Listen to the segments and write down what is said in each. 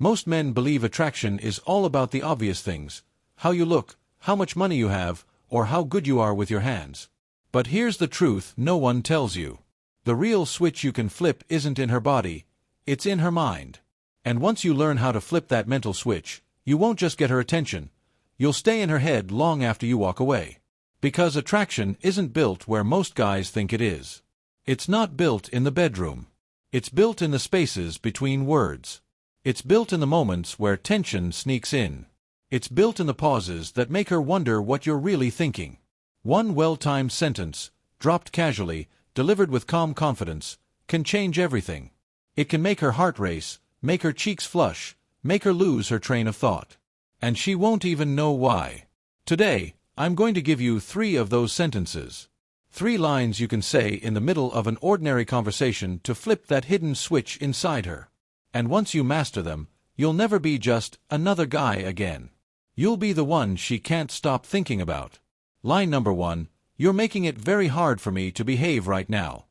Most men believe attraction is all about the obvious things: how you look, how much money you have, or how good you are with your hands. But here's the truth no one tells you. The real switch you can flip isn't in her body, it's in her mind. And once you learn how to flip that mental switch, you won't just get her attention, you'll stay in her head long after you walk away. Because attraction isn't built where most guys think it is. It's not built in the bedroom. It's built in the spaces between words. It's built in the moments where tension sneaks in. It's built in the pauses that make her wonder what you're really thinking. One well-timed sentence, dropped casually, delivered with calm confidence, can change everything. It can make her heart race, make her cheeks flush, make her lose her train of thought. And she won't even know why. Today, I'm going to give you 3 of those sentences. 3 lines you can say in the middle of an ordinary conversation to flip that hidden switch inside her. And once you master them, you'll never be just another guy again. You'll be the one she can't stop thinking about. Line number 1, you're making it very hard for me to behave right now.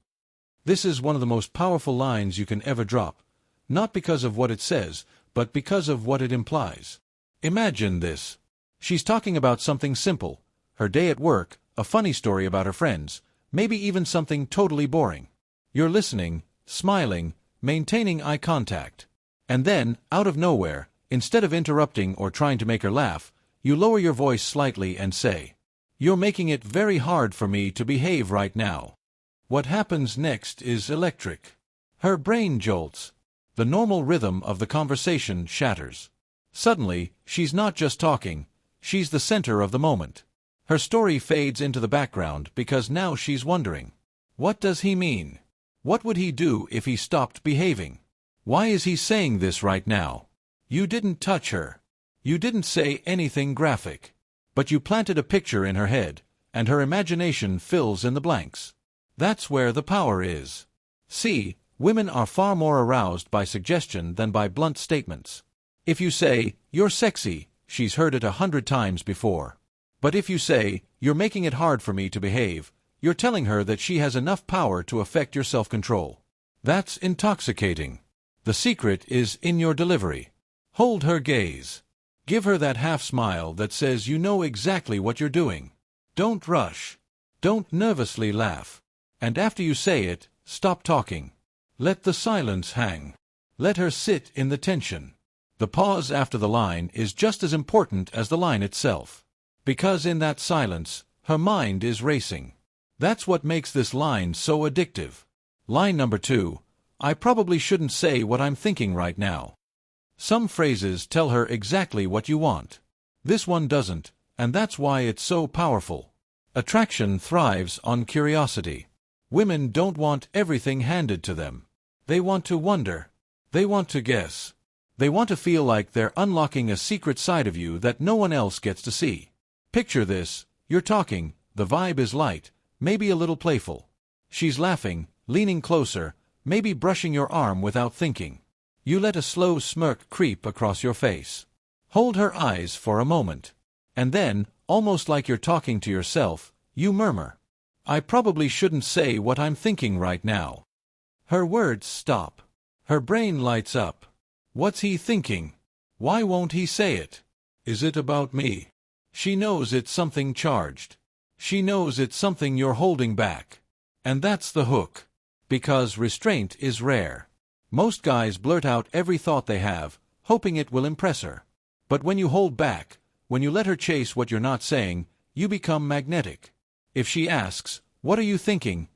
This is one of the most powerful lines you can ever drop, not because of what it says, but because of what it implies. Imagine this. She's talking about something simple, her day at work, a funny story about her friends, maybe even something totally boring. You're listening, smiling, maintaining eye contact. And then, out of nowhere, instead of interrupting or trying to make her laugh, you lower your voice slightly and say, "You're making it very hard for me to behave right now." What happens next is electric. Her brain jolts. The normal rhythm of the conversation shatters. Suddenly, she's not just talking, she's the center of the moment. Her story fades into the background because now she's wondering, what does he mean? What would he do if he stopped behaving? Why is he saying this right now? You didn't touch her. You didn't say anything graphic. But you planted a picture in her head, and her imagination fills in the blanks. That's where the power is. See, women are far more aroused by suggestion than by blunt statements. If you say, "You're sexy," she's heard it 100 times before. But if you say, "You're making it hard for me to behave," you're telling her that she has enough power to affect your self-control. That's intoxicating. The secret is in your delivery. Hold her gaze. Give her that half-smile that says you know exactly what you're doing. Don't rush. Don't nervously laugh. And after you say it, stop talking. Let the silence hang. Let her sit in the tension. The pause after the line is just as important as the line itself. Because in that silence, her mind is racing. That's what makes this line so addictive. Line number 2, I probably shouldn't say what I'm thinking right now. Some phrases tell her exactly what you want. This one doesn't, and that's why it's so powerful. Attraction thrives on curiosity. Women don't want everything handed to them. They want to wonder. They want to guess. They want to feel like they're unlocking a secret side of you that no one else gets to see. Picture this, you're talking, the vibe is light, maybe a little playful. She's laughing, leaning closer, maybe brushing your arm without thinking. You let a slow smirk creep across your face. Hold her eyes for a moment. And then, almost like you're talking to yourself, you murmur, "I probably shouldn't say what I'm thinking right now." Her words stop. Her brain lights up. What's he thinking? Why won't he say it? Is it about me? She knows it's something charged. She knows it's something you're holding back. And that's the hook. Because restraint is rare. Most guys blurt out every thought they have, hoping it will impress her. But when you hold back, when you let her chase what you're not saying, you become magnetic. If she asks, "What are you thinking?"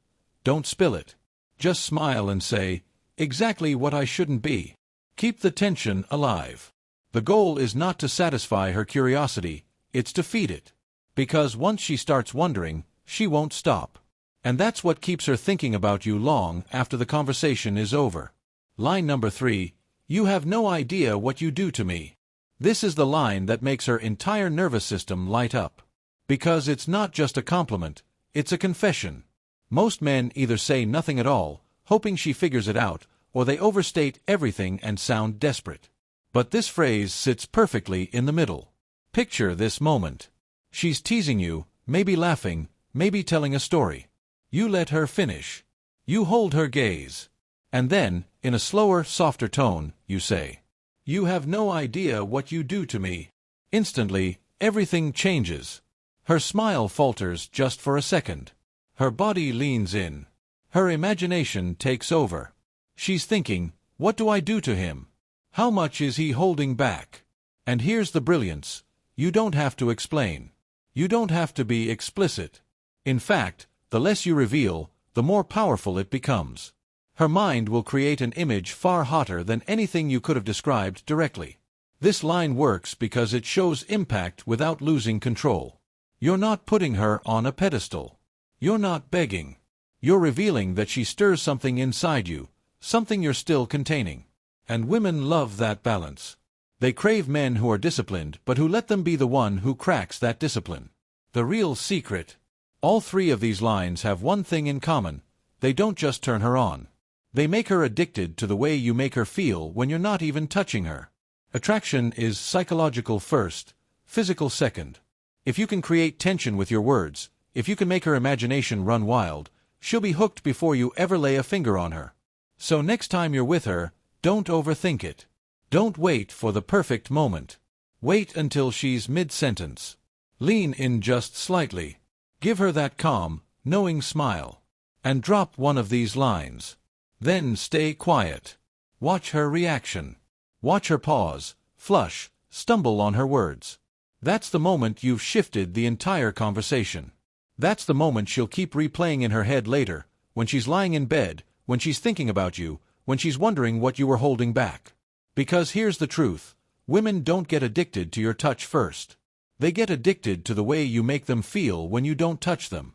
don't spill it. Just smile and say, "Exactly what I shouldn't be." Keep the tension alive. The goal is not to satisfy her curiosity, it's to feed it. Because once she starts wondering, she won't stop. And that's what keeps her thinking about you long after the conversation is over. Line number 3, you have no idea what you do to me. This is the line that makes her entire nervous system light up. Because it's not just a compliment, it's a confession. Most men either say nothing at all, hoping she figures it out, or they overstate everything and sound desperate. But this phrase sits perfectly in the middle. Picture this moment. She's teasing you, maybe laughing, maybe telling a story. You let her finish. You hold her gaze. And then, in a slower, softer tone, you say, You have no idea what you do to me. Instantly, everything changes. Her smile falters just for a second. Her body leans in. Her imagination takes over. She's thinking, what do I do to him? How much is he holding back? And here's the brilliance. You don't have to explain. You don't have to be explicit. In fact, the less you reveal, the more powerful it becomes. Her mind will create an image far hotter than anything you could have described directly. This line works because it shows impact without losing control. You're not putting her on a pedestal. You're not begging. You're revealing that she stirs something inside you, something you're still containing. And women love that balance. They crave men who are disciplined, but who let them be the one who cracks that discipline. The real secret. All three of these lines have one thing in common. They don't just turn her on. They make her addicted to the way you make her feel when you're not even touching her. Attraction is psychological first, physical second. If you can create tension with your words, if you can make her imagination run wild, she'll be hooked before you ever lay a finger on her. So next time you're with her, don't overthink it. Don't wait for the perfect moment. Wait until she's mid-sentence. Lean in just slightly. Give her that calm, knowing smile. And drop one of these lines. Then stay quiet. Watch her reaction. Watch her pause, flush, stumble on her words. That's the moment you've shifted the entire conversation. That's the moment she'll keep replaying in her head later, when she's lying in bed, when she's thinking about you, when she's wondering what you were holding back. Because here's the truth, women don't get addicted to your touch first. They get addicted to the way you make them feel when you don't touch them.